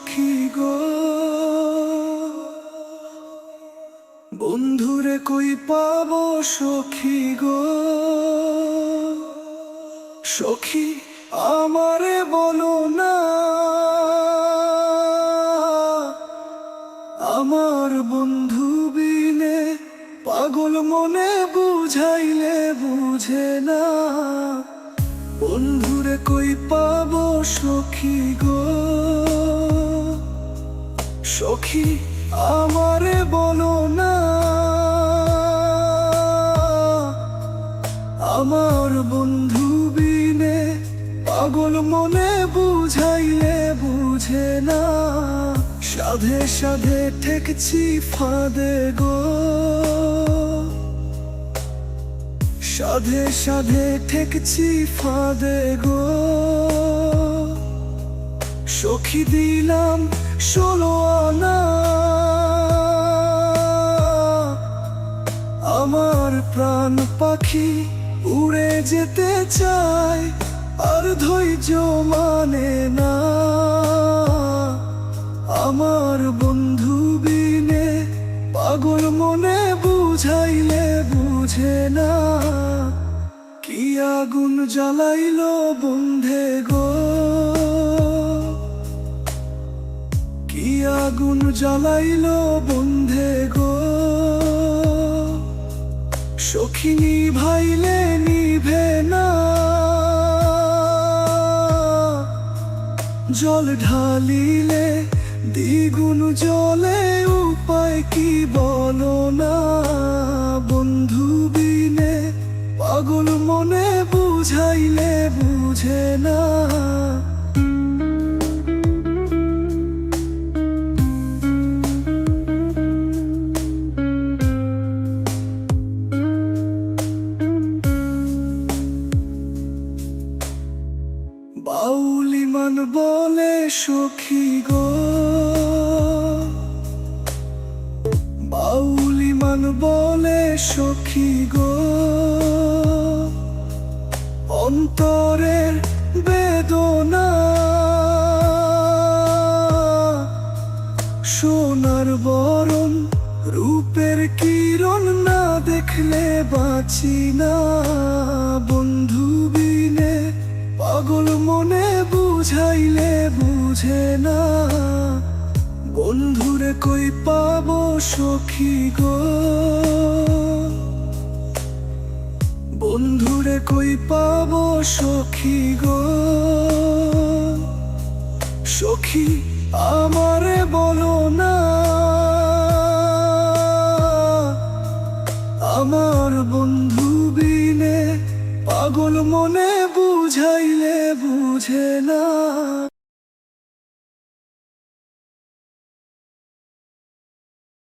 সখী গো, বন্ধুরে কই পাবো সখী গো। সখী আমারে বলো না, আমার বন্ধু বিনে পাগল মনে বুঝাইলে বুঝে না। বন্ধুরে কই পাবো সখী গো। সখী আমারে বলো না, আমার বন্ধু বিনে পাগল মনে বুঝাইলে বুঝে না। সাধে সাধে ঠেকছি ফাঁদে গো, সাধে সাধে ঠেকছি ফাঁদে গো। সখী দিলাম 16 আনা, আমার প্রাণ পাখি উড়ে যেতে চায়, আর ধৈর্য মানে না। আমার বন্ধু বিনে পাগল মনে বুঝাইলে বুঝে না। কি আগুন জ্বালাইলো বন্ধে গো, কি আগুন জ্বালাইলো বন্ধে গো। সখী নিভাইলে নিভে না, জল ঢালিলে দ্বিগুণ জলে উপায় কি বলো না। বন্ধু বিনে পাগল মনে বুঝাইলে বুঝে না। বাউলি মান বলে সখী গো, বাউলি মান বলে সখী গো। অন্তরের বেদনা সোনার বরণ, রূপের কিরণ না দেখলে বাঁচি না। বন্ধু বিনে পাগল মনে বুঝাইলে বুঝে না। বন্ধুরে কই পাবো সখী গো, বন্ধুরে কই পাবো সখী গো। সখী আমারে বলো না, আমার বন্ধু বিনে পাগল মনে বুঝাইলে বুঝে না।